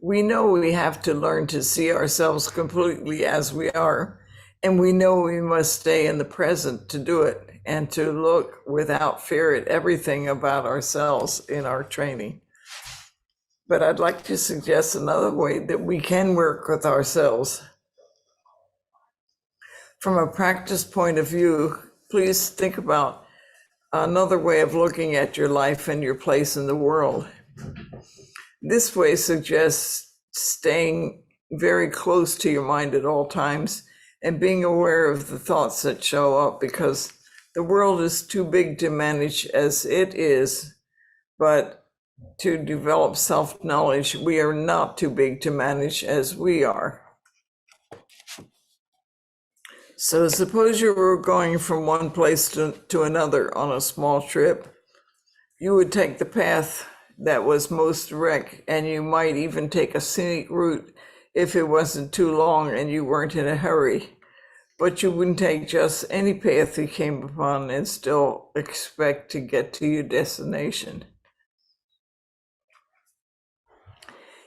We know we have to learn to see ourselves completely as we are, and we know we must stay in the present to do it and to look without fear at everything about ourselves in our training. But I'd like to suggest another way that we can work with ourselves. From a practice point of view, please think about another way of looking at your life and your place in the world. This way suggests staying very close to your mind at all times and being aware of the thoughts that show up, because the world is too big to manage as it is, but to develop self-knowledge, we are not too big to manage as we are. So suppose you were going from one place to another on a small trip. You would take the path that was most direct, and you might even take a scenic route if it wasn't too long and you weren't in a hurry. But you wouldn't take just any path you came upon and still expect to get to your destination.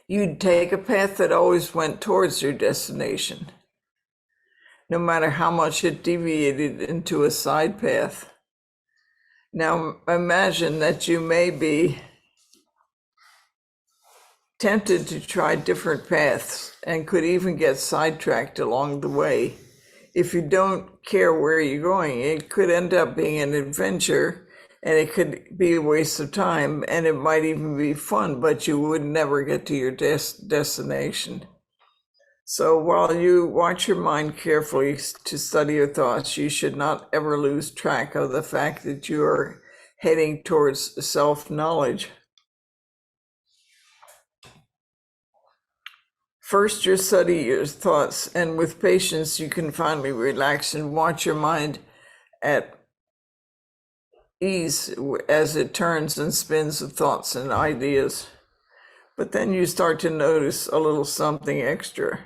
You'd take a path that always went towards your destination, no matter how much it deviated into a side path. Now imagine that you may be tempted to try different paths and could even get sidetracked along the way. If you don't care where you're going, it could end up being an adventure, and it could be a waste of time, and it might even be fun, but you would never get to your destination. So while you watch your mind carefully to study your thoughts, you should not ever lose track of the fact that you are heading towards self-knowledge. First, you study your thoughts, and with patience, you can finally relax and watch your mind at ease as it turns and spins with thoughts and ideas. But then you start to notice a little something extra.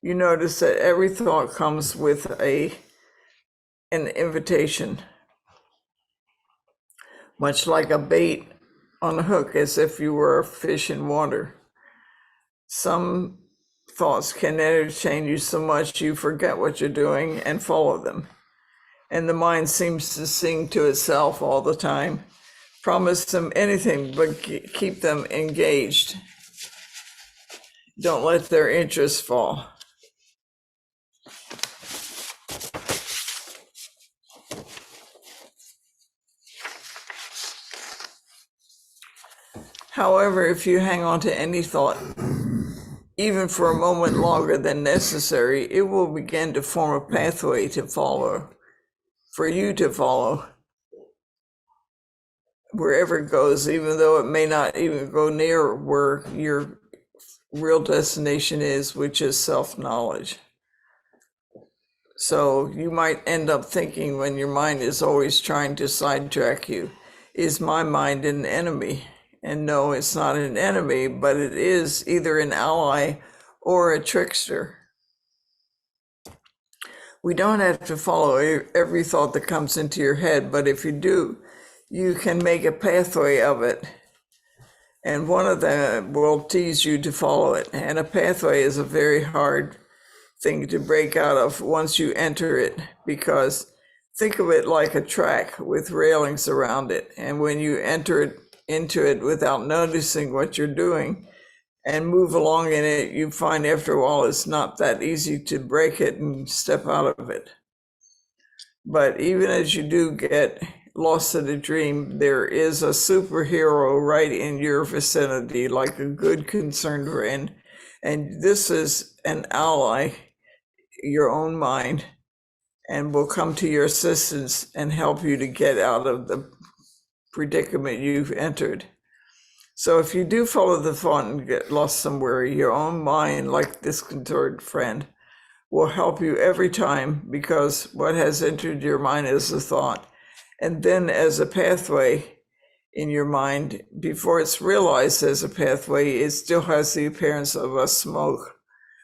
You notice that every thought comes with an invitation, much like a bait on a hook, as if you were a fish in water. Some thoughts can entertain you so much you forget what you're doing and follow them. And the mind seems to sing to itself all the time. Promise them anything, but keep them engaged. Don't let their interest fall. However, if you hang on to any thought, even for a moment longer than necessary, it will begin to form a pathway to follow, for you to follow wherever it goes, even though it may not even go near where your real destination is, which is self-knowledge. So you might end up thinking, when your mind is always trying to sidetrack you, is my mind an enemy? And no, it's not an enemy, but it is either an ally or a trickster. We don't have to follow every thought that comes into your head, but if you do, you can make a pathway of it. And one of them will tease you to follow it. And a pathway is a very hard thing to break out of once you enter it, because think of it like a track with railings around it. And when you enter into it without noticing what you're doing and move along in it, you find after a while it's not that easy to break it and step out of it. But even as you do get lost in a dream, there is a superhero right in your vicinity, like a good concerned friend. And this is an ally, your own mind, and will come to your assistance and help you to get out of the predicament you've entered. So if you do follow the thought and get lost somewhere, your own mind, like this concerned friend, will help you every time, because what has entered your mind is a thought. And then as a pathway in your mind, before it's realized as a pathway, it still has the appearance of a smoke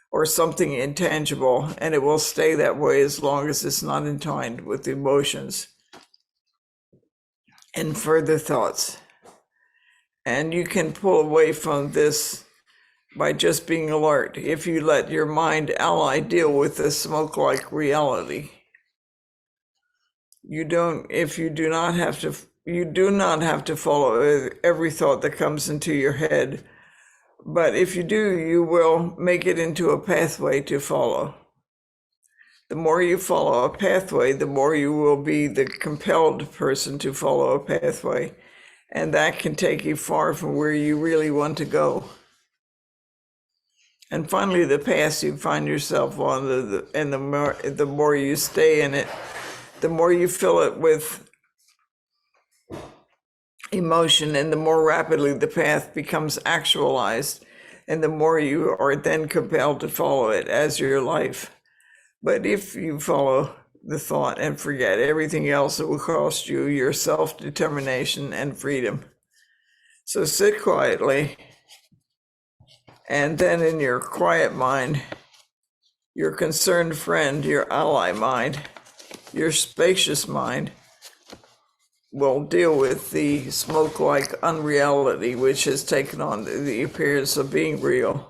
or something intangible, and it will stay that way as long as it's not entwined with emotions and further thoughts. And you can pull away from this by just being alert if you let your mind ally deal with the smoke-like reality. You do not have to follow every thought that comes into your head, but if you do, you will make it into a pathway to follow. The more you follow a pathway, the more you will be the compelled person to follow a pathway, and that can take you far from where you really want to go. And finally, the path you find yourself on, the more you stay in it, the more you fill it with emotion, and the more rapidly the path becomes actualized, and the more you are then compelled to follow it as your life. But if you follow the thought and forget everything else, it will cost you your self-determination and freedom. So sit quietly, and then in your quiet mind, your concerned friend, your ally mind, your spacious mind will deal with the smoke-like unreality which has taken on the appearance of being real.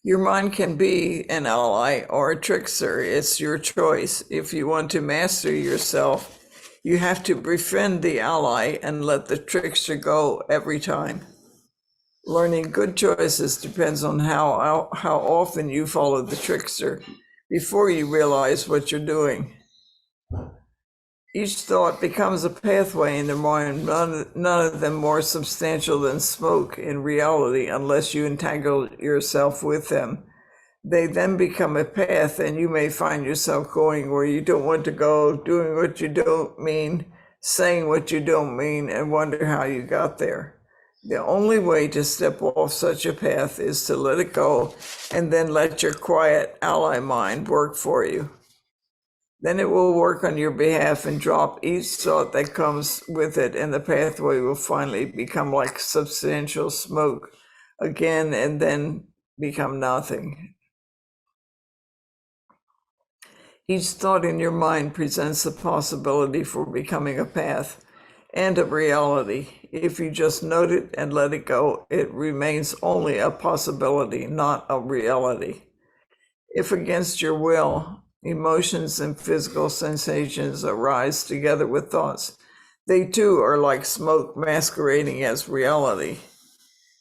Your mind can be an ally or a trickster. It's your choice. If you want to master yourself, you have to befriend the ally and let the trickster go every time. Learning good choices depends on how often you follow the trickster before you realize what you're doing. Each thought becomes a pathway in the mind, none of them more substantial than smoke in reality, unless you entangle yourself with them. They then become a path, and you may find yourself going where you don't want to go, doing what you don't mean, saying what you don't mean, and wonder how you got there. The only way to step off such a path is to let it go, and then let your quiet ally mind work for you. Then it will work on your behalf and drop each thought that comes with it, and the pathway will finally become like substantial smoke again, and then become nothing. Each thought in your mind presents the possibility for becoming a path and a reality. If you just note it and let it go, it remains only a possibility, not a reality. If against your will, emotions and physical sensations arise together with thoughts, they too are like smoke masquerading as reality.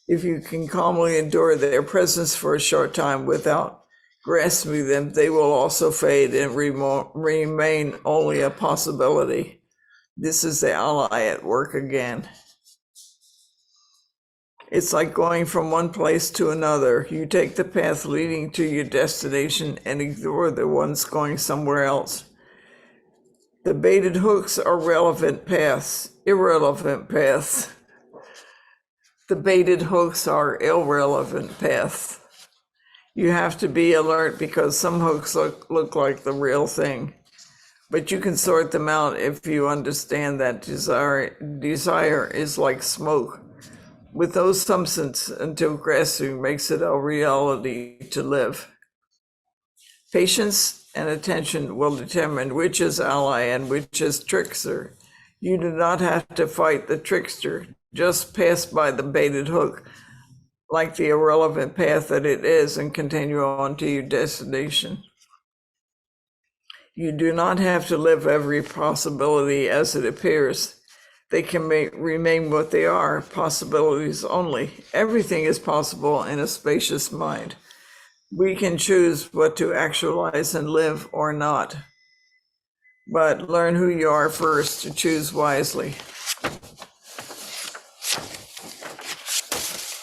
If you can calmly endure their presence for a short time without grasping them, they will also fade and remain only a possibility. This is the ally at work again. It's like going from one place to another. You take the path leading to your destination and ignore the ones going somewhere else. The baited hooks are irrelevant paths. The baited hooks are irrelevant paths. You have to be alert because some hooks look like the real thing. But you can sort them out if you understand that desire is like smoke, with no substance until grasping makes it a reality to live. Patience and attention will determine which is ally and which is trickster. You do not have to fight the trickster, just pass by the baited hook, like the irrelevant path that it is, and continue on to your destination. You do not have to live every possibility as it appears. They can remain what they are, possibilities only. Everything is possible in a spacious mind. We can choose what to actualize and live or not. But learn who you are first to choose wisely.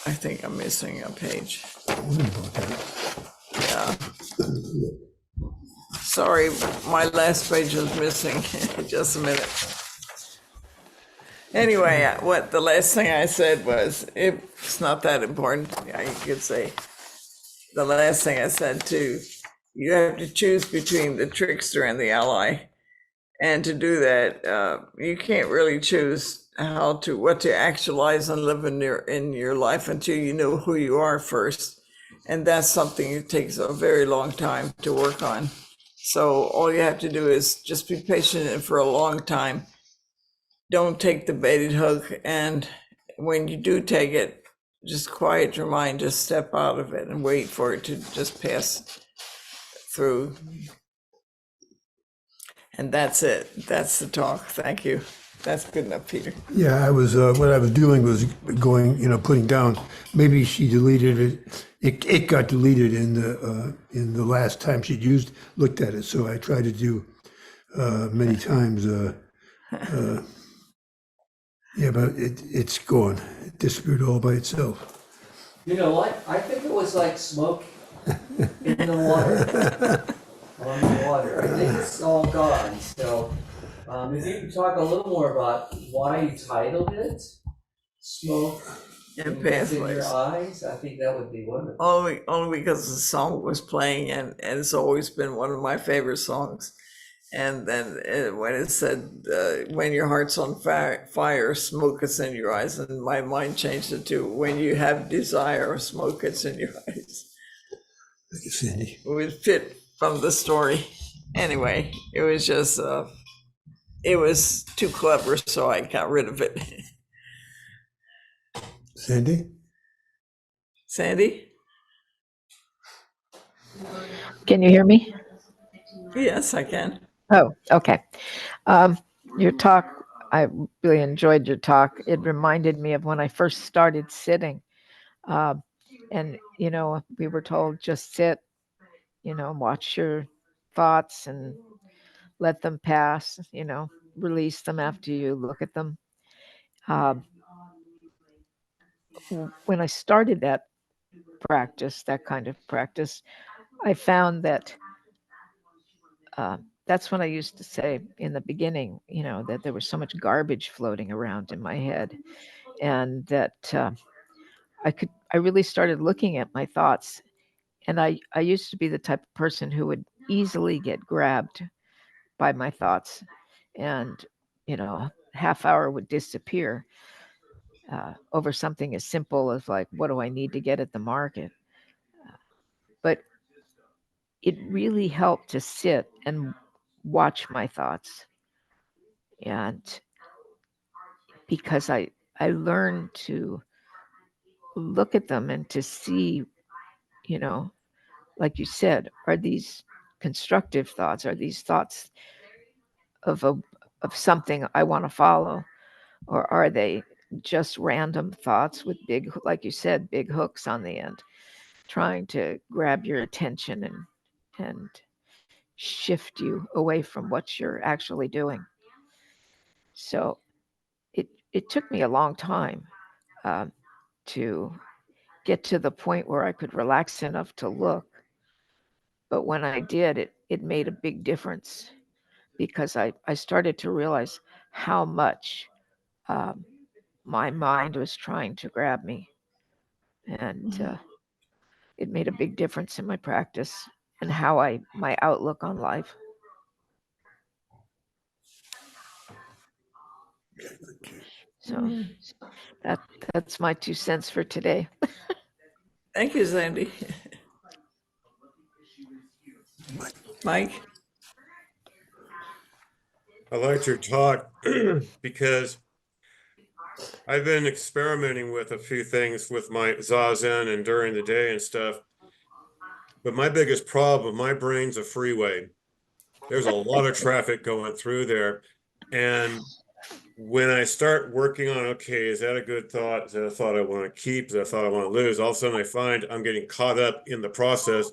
I think I'm missing a page. Yeah. Sorry, my last page was missing. Just a minute. Anyway, what the last thing I said was, it's not that important. I could say the last thing I said too, you have to choose between the trickster and the ally. And to do that, you can't really choose what to actualize and live in your life until you know who you are first. And that's something that takes a very long time to work on. So all you have to do is just be patient and for a long time. Don't take the baited hook. And when you do take it, just quiet your mind, just step out of it and wait for it to just pass through. And that's it. That's the talk. Thank you. That's good enough, Peter. Yeah, I was, what I was doing was going, putting down, maybe she deleted it. It got deleted in the last time she'd looked at it. So I tried to do, many times, yeah, but it's gone. It disappeared all by itself. You know what? I think it was like smoke in the water, on the water. I think it's all gone. So, if you could talk a little more about why you titled it "Smoke And in Your pathways. Eyes," I think that would be wonderful. Only because the song was playing, and it's always been one of my favorite songs. And then when it said, when your heart's on fire, smoke is in your eyes, and my mind changed it to when you have desire, smoke is in your eyes. Thank you, Sandy. It would fit from the story. Anyway, it was just, it was too clever, so I got rid of it. Sandy? Sandy? Can you hear me? Yes, I can. Oh, okay. Um, your talk, I really enjoyed your talk. It reminded me of when I first started sitting. And, we were told just sit, watch your thoughts and let them pass, release them after you look at them. Um, when I started that practice, that kind of practice, I found that that's when I used to say in the beginning, that there was so much garbage floating around in my head, and that I really started looking at my thoughts. And I used to be the type of person who would easily get grabbed by my thoughts, and half hour would disappear over something as simple as like, what do I need to get at the market? But it really helped to sit and watch my thoughts, and because I learned to look at them and to see, you know, like you said, are these constructive thoughts? Are these thoughts of a of something I want to follow, or are they just random thoughts with big, like you said, big hooks on the end, trying to grab your attention and shift you away from what you're actually doing? So it took me a long time to get to the point where I could relax enough to look. But when I did, it made a big difference because I started to realize how much um, my mind was trying to grab me. And it made a big difference in my practice and how my outlook on life. So that that's my 2 cents for today. Thank you, Sandy. Mike? I liked your talk because I've been experimenting with a few things with my Zazen and during the day and stuff. But my biggest problem, my brain's a freeway. There's a lot of traffic going through there. And when I start working on, okay, is that a good thought? Is that a thought I want to keep? Is that a thought I want to lose? All of a sudden I find I'm getting caught up in the process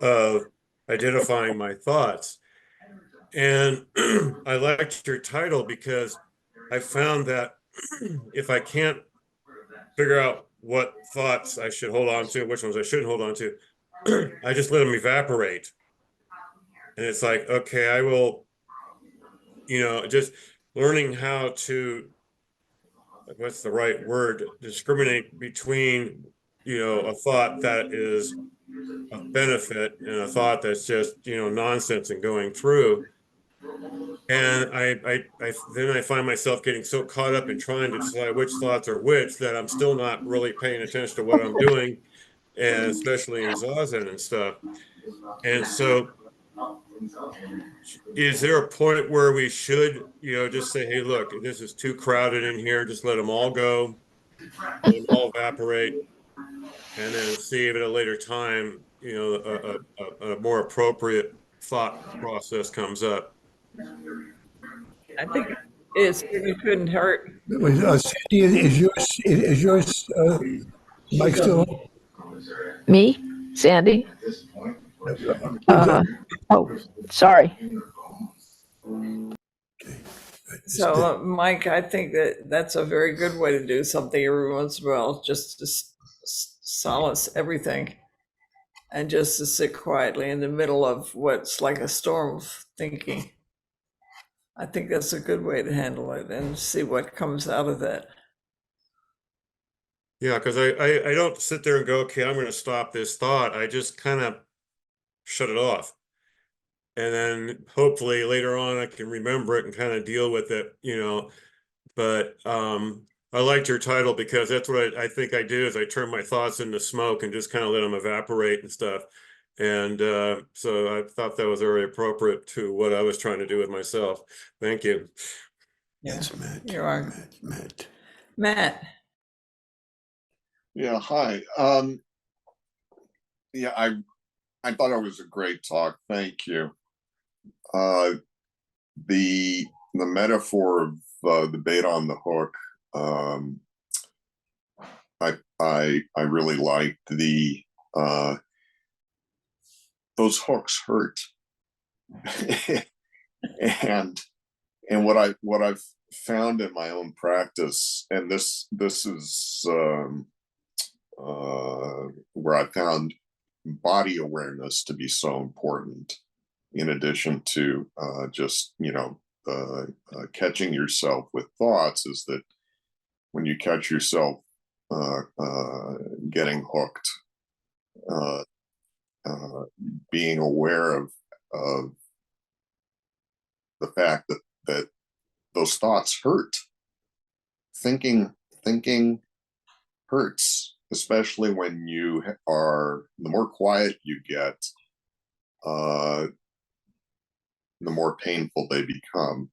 of identifying my thoughts. And I liked your title because I found that if I can't figure out what thoughts I should hold on to, which ones I shouldn't hold on to, I just let them evaporate. And it's like, okay, I will, just learning how to, what's the right word, discriminate between, a thought that is a benefit and a thought that's just, nonsense and going through. And then I find myself getting so caught up in trying to decide which thoughts are which that I'm still not really paying attention to what I'm doing. and especially in Zazen and stuff. And so, is there a point where we should, just say, hey, look, this is too crowded in here, just let them all go, let them all evaporate, and then see if at a later time, a more appropriate thought process comes up? I think it certainly couldn't hurt. Sandy, is yours mic still on? Me, Sandy? Oh, sorry. So, Mike, I think that that's a very good way to do something every once in a while, just to solace everything and just to sit quietly in the middle of what's like a storm of thinking. I think that's a good way to handle it and see what comes out of that. Yeah, because I don't sit there and go, okay, I'm going to stop this thought. I just kind of shut it off. And then hopefully later on I can remember it and kind of deal with it, But I liked your title because that's what I think I do is I turn my thoughts into smoke and just kind of let them evaporate and stuff. And so I thought that was very appropriate to what I was trying to do with myself. Thank you. Yes, Matt. You are. Matt. Matt, Yeah, hi. Yeah, I thought it was a great talk. Thank you. The metaphor of the bait on the hook. I really liked the those hooks hurt, and what I've found in my own practice, and this is where I found body awareness to be so important, in addition to just catching yourself with thoughts, is that when you catch yourself getting hooked, being aware of the fact that those thoughts hurt. Thinking hurts, especially when you are, the more quiet you get, the more painful they become.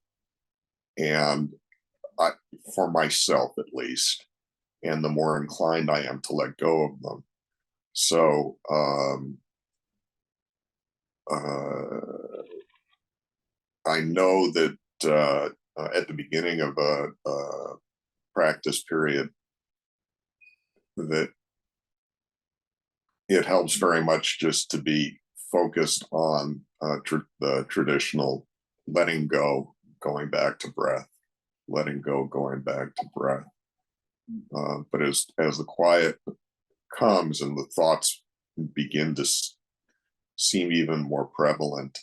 And for myself at least, and the more inclined I am to let go of them. So I know that at the beginning of a practice period, that it helps very much just to be focused on the traditional letting go, going back to breath, letting go, going back to breath. But as the quiet comes and the thoughts begin to seem even more prevalent,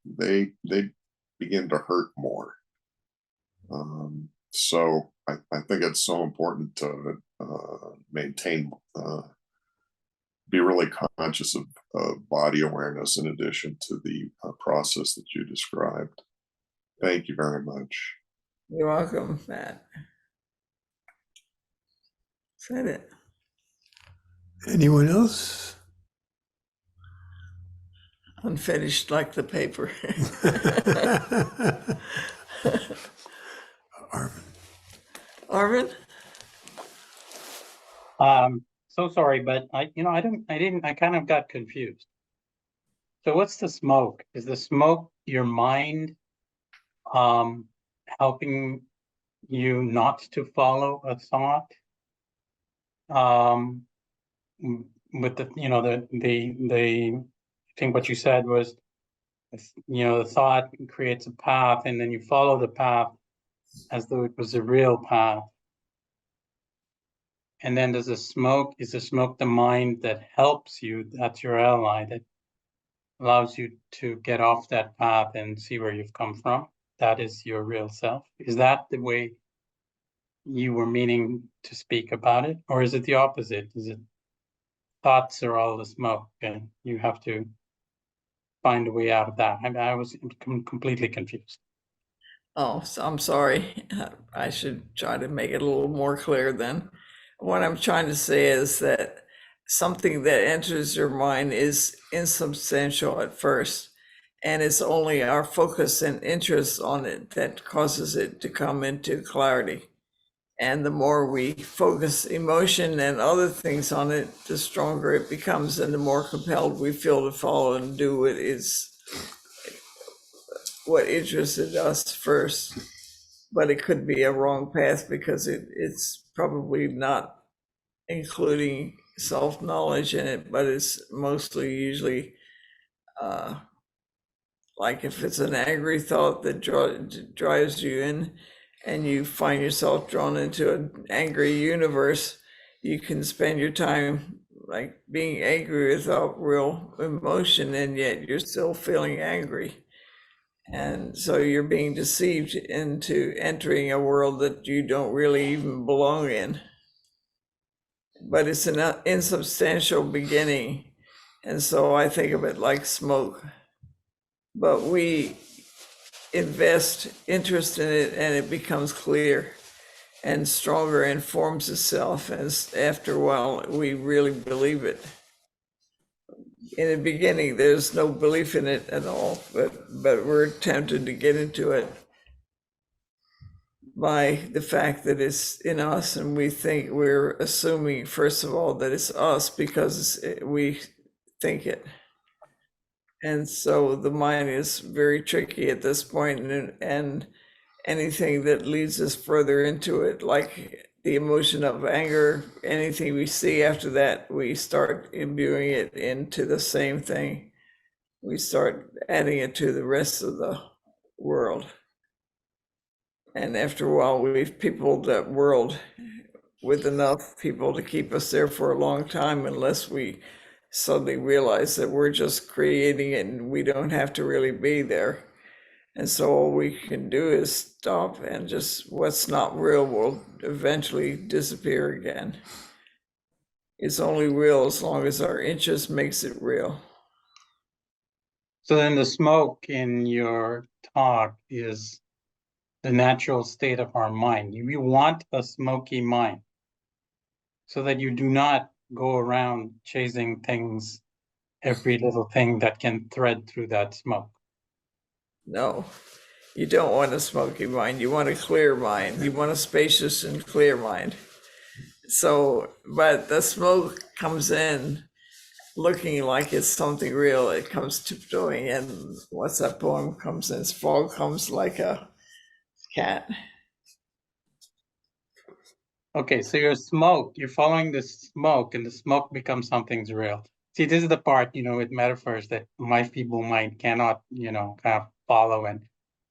they begin to hurt more. So I think it's so important to maintain, be really conscious of body awareness in addition to the process that you described. Thank you very much. you're welcome, Matt. Said it. Anyone else? Unfinished like the paper. Arvin. Arvin? So sorry, but I kind of got confused. So what's the smoke? Is the smoke your mind helping you not to follow a thought? With I think what you said was, the thought creates a path and then you follow the path as though it was a real path. And then is the smoke the mind that helps you, that's your ally, that allows you to get off that path and see where you've come from? That is your real self. Is that the way you were meaning to speak about it? Or is it the opposite? Is it thoughts are all the smoke and you have to find a way out of that? I was completely confused. Oh, so I'm sorry. I should try to make it a little more clear then. What I'm trying to say is that something that enters your mind is insubstantial at first, and it's only our focus and interest on it that causes it to come into clarity. And the more we focus emotion and other things on it, the stronger it becomes, and the more compelled we feel to follow and do what interested us first. But it could be a wrong path because it's probably not including self-knowledge in it, but it's mostly usually like if it's an angry thought that drives you in and you find yourself drawn into an angry universe, you can spend your time like being angry without real emotion, and yet you're still feeling angry. And so you're being deceived into entering a world that you don't really even belong in. But it's an insubstantial beginning. And so I think of it like smoke. But we invest interest in it, and it becomes clear and stronger and forms itself. And after a while, we really believe it. In the beginning, there's no belief in it at all, but we're tempted to get into it by the fact that it's in us, and we think we're assuming, first of all, that it's us because we think it. And so the mind is very tricky at this point, and anything that leads us further into it, like the emotion of anger, anything we see after that, we start imbuing it into the same thing. We start adding it to the rest of the world. And after a while, we've peopled that world with enough people to keep us there for a long time, unless we suddenly realize that we're just creating it and we don't have to really be there. And so all we can do is stop, and just what's not real will eventually disappear again. It's only real as long as our interest makes it real. So then the smoke in your talk is the natural state of our mind. You want a smoky mind so that you do not go around chasing things, every little thing that can thread through that smoke. No, you don't want a smoky mind. You want a clear mind. You want a spacious and clear mind. So, but the smoke comes in looking like it's something real. It comes tiptoeing in. What's that poem comes in? Fog comes like a cat. Okay, so you're following the smoke, and the smoke becomes something's real. See, this is the part, with metaphors that my feeble mind cannot, kind of follow, and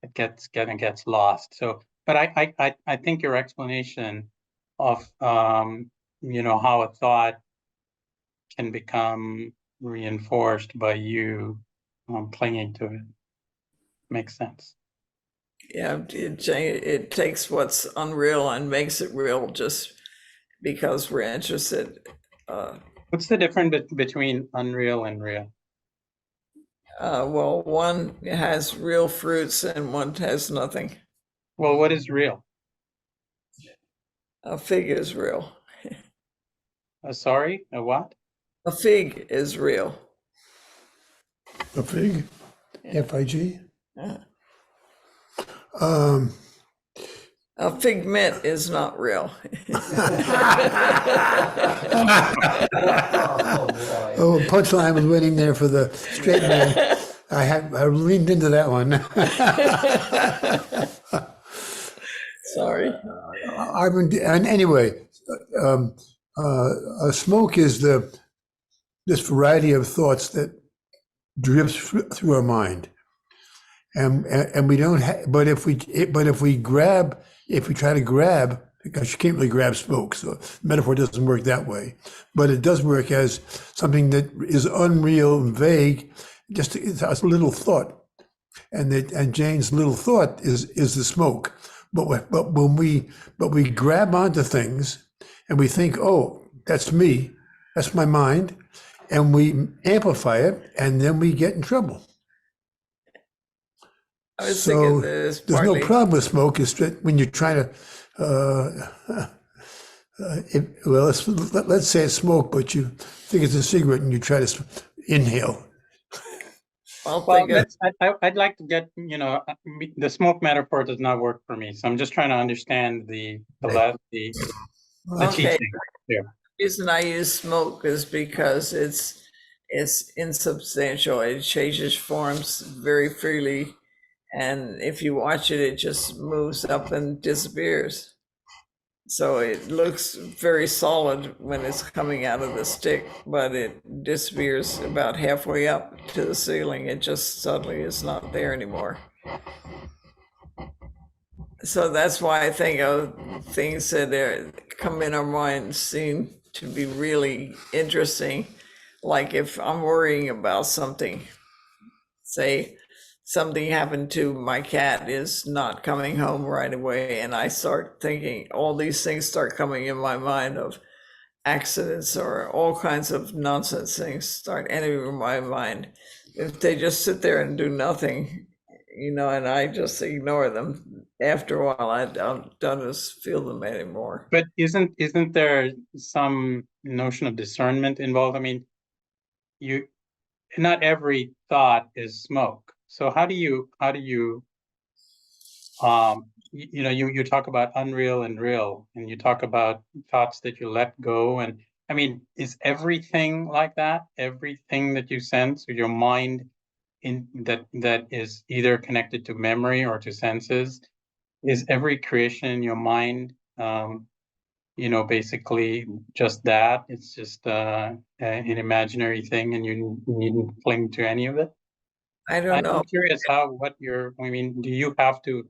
it gets lost. So, but I think your explanation of, how a thought can become reinforced by you clinging to it makes sense. Yeah, it takes what's unreal and makes it real just because we're interested. What's the difference between unreal and real? Well, one has real fruits and one has nothing. Well, what is real? A fig is real. Sorry, a what? A fig is real. A fig, F-I-G. Yeah. A figment is not real. Oh, punchline was waiting there for the straight man. I leaned into that one. Sorry. And anyway, a smoke is this variety of thoughts that drifts through our mind, and we don't. But if we try to grab, because you can't really grab smoke, so the metaphor doesn't work that way. But it does work as something that is unreal and vague, just it's a little thought, and Jane's little thought is the smoke. But when we grab onto things and we think, oh, that's me, that's my mind, and we amplify it, and then we get in trouble. I was So thinking there's no problem with smoke. It's that when you're trying to Well, let's say it's smoke, but you think it's a cigarette and you try to inhale. I'll Well, think of, I'd like to get, the smoke metaphor does not work for me. So I'm just trying to understand the okay. teaching here. The reason I use smoke is because it's insubstantial. It changes forms very freely, and if you watch it, it just moves up and disappears. So it looks very solid when it's coming out of the stick, but it disappears about halfway up to the ceiling. It just suddenly is not there anymore. So that's why I think of things that come in our mind seem to be really interesting. Like if I'm worrying about something, say something happened to my cat is not coming home right away, and I start thinking, all these things start coming in my mind of accidents or all kinds of nonsense things start entering my mind. If they just sit there and do nothing, and I just ignore them, after a while I don't just feel them anymore. But isn't there some notion of discernment involved? I mean, not every thought is smoke. So how do you you talk about unreal and real, and you talk about thoughts that you let go, and I mean, is everything like that? Everything that you sense with your mind that is either connected to memory or to senses, is every creation in your mind basically just that? It's just an imaginary thing, and you needn't cling to any of it. I don't know. I'm curious I mean, do you have to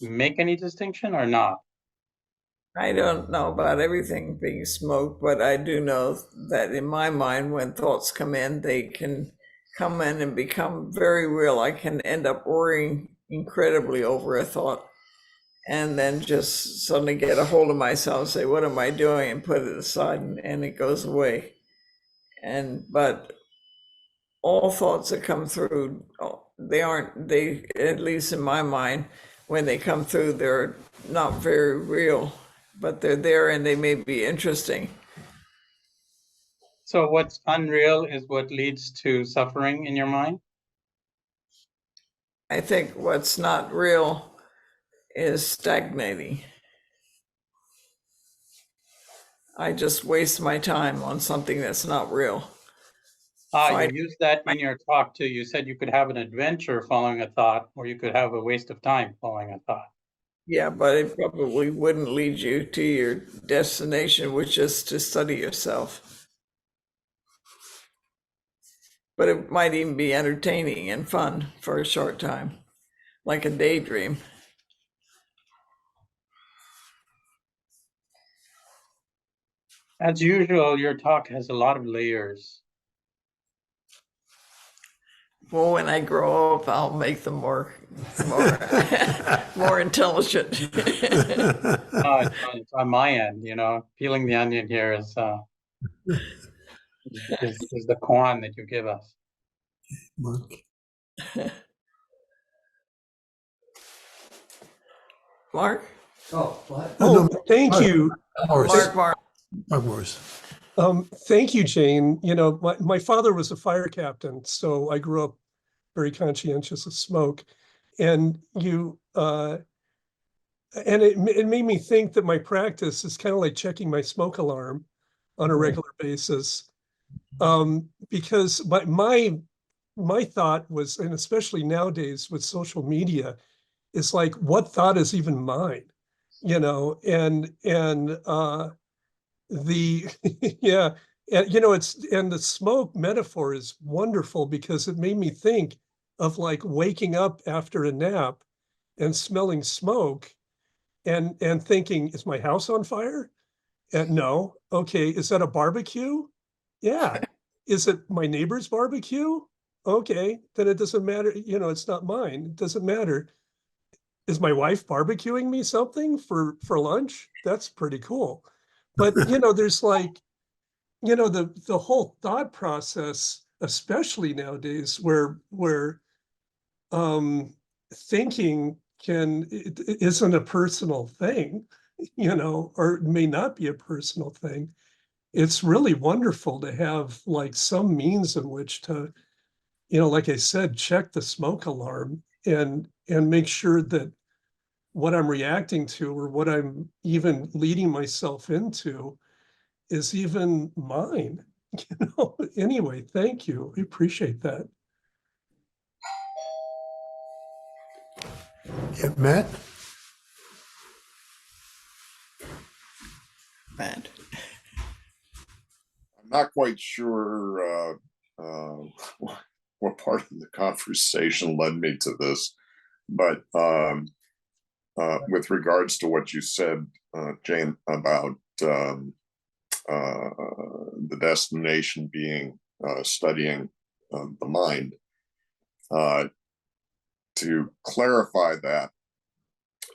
make any distinction or not? I don't know about everything being smoke, but I do know that in my mind, when thoughts come in, they can come in and become very real. I can end up worrying incredibly over a thought and then just suddenly get a hold of myself and say, what am I doing? And put it aside, and it goes away. But all thoughts that come through, they, at least in my mind, when they come through, they're not very real, but they're there and they may be interesting. So what's unreal is what leads to suffering in your mind? I think what's not real is stagnating. I just waste my time on something that's not real. You used that in your talk too. You said you could have an adventure following a thought, or you could have a waste of time following a thought. Yeah, but it probably wouldn't lead you to your destination, which is to study yourself. But it might even be entertaining and fun for a short time, like a daydream. As usual, your talk has a lot of layers. Well, when I grow up, I'll make them more more intelligent. It's on my end, peeling the onion here is the koan that you give us. Mark. Mark? Oh, what? Oh, Oh, thank you. Morris. Mark. Mark Morris. Thank you, Jane. My father was a fire captain, so I grew up very conscientious of smoke. And it made me think that my practice is kind of like checking my smoke alarm on a regular basis. Because my thought was, and especially nowadays with social media, is like, what thought is even mine? The yeah, and the smoke metaphor is wonderful because it made me think of like waking up after a nap and smelling smoke and thinking, is my house on fire? And no. Okay, is that a barbecue? Yeah. Is it my neighbor's barbecue? Okay, then it doesn't matter, it's not mine. It doesn't matter. Is my wife barbecuing me something for lunch? That's pretty cool. But there's like, the whole thought process, especially nowadays, where thinking isn't a personal thing. or it may not be a personal thing. It's really wonderful to have like some means in which to, like I said, check the smoke alarm and make sure that what I'm reacting to or what I'm even leading myself into is even mine. Anyway, thank you. I appreciate that. Yeah, Matt? Matt. I'm not quite sure what part of the conversation led me to this, but with regards to what you said, Jane, about the destination being studying the mind, to clarify that,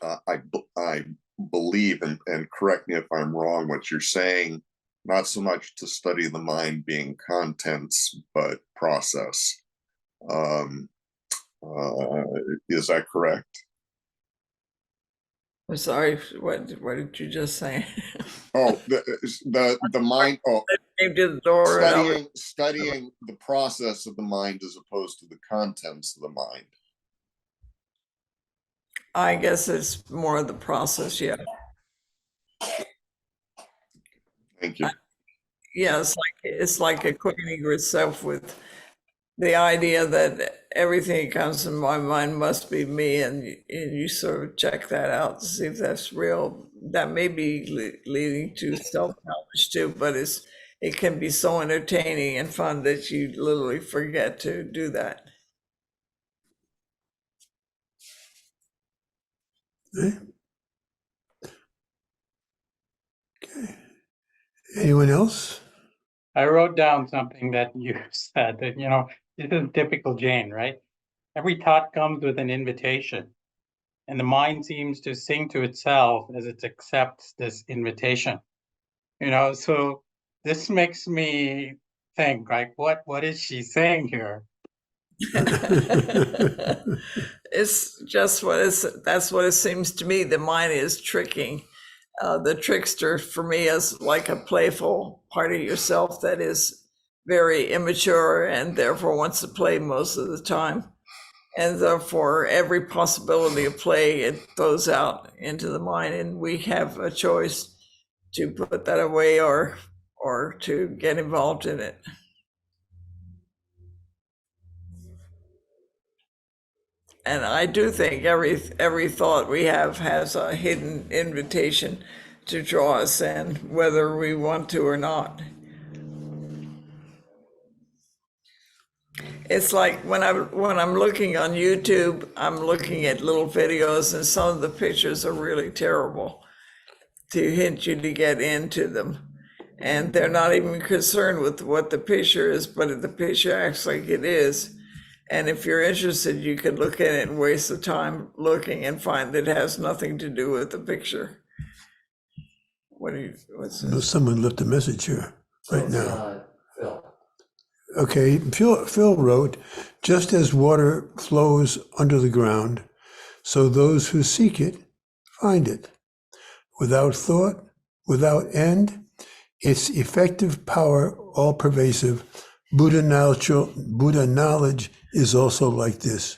I believe, and correct me if I'm wrong, what you're saying, not so much to study the mind being contents, but process. Is that correct? I'm sorry, what did you just say? Oh, the mind. Oh, Came to the door and I was, studying the process of the mind as opposed to the contents of the mind. I guess it's more of the process, yeah. Thank you. Yeah, it's like acquainting yourself with the idea that everything that comes in my mind must be me, and you sort of check that out to see if that's real. That may be leading to self-knowledge too, but it can be so entertaining and fun that you literally forget to do that. Okay. Okay. Anyone else? I wrote down something that you said that, this is typical Jane, right? Every thought comes with an invitation, and the mind seems to sing to itself as it accepts this invitation. So this makes me think, like, what is she saying here? It's just that's what it seems to me. The mind is tricking. The trickster for me is like a playful part of yourself that is very immature and therefore wants to play most of the time. And therefore, every possibility of play, it throws out into the mind, and we have a choice to put that away or to get involved in it. And I do think every thought we have has a hidden invitation to draw us in, whether we want to or not. It's like when I'm looking on YouTube, I'm looking at little videos, and some of the pictures are really terrible to hint you to get into them. And they're not even concerned with what the picture is, but if the picture acts like it is. And if you're interested, you could look at it and waste the time looking and find that it has nothing to do with the picture. What's this? Someone left a message here right now. Phil. Okay, Phil wrote, just as water flows under the ground, so those who seek it find it. Without thought, without end, its effective power all pervasive. Buddha knowledge is also like this.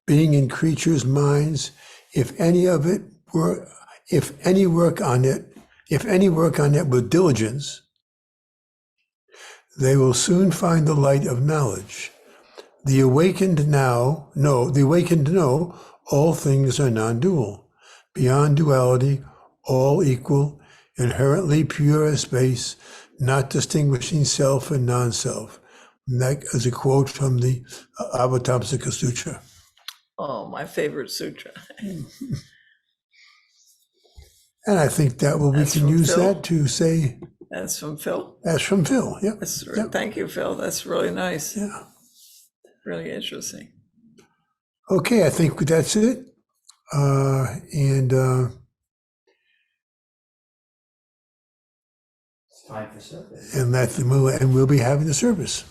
Being in creatures' minds, if any work on it with diligence, they will soon find the light of knowledge. The awakened know all things are non-dual. Beyond duality, all equal, inherently pure as space, not distinguishing self and non-self. And that is a quote from the Avatamsaka Sutra. Oh, my favorite sutra. And I think that we can use Phil? that to say. That's from Phil? That's from Phil, yeah. Yep. Thank you, Phil. That's really nice. Yeah. Really interesting. Okay, I think that's it. It's time for service. And we'll be having the service.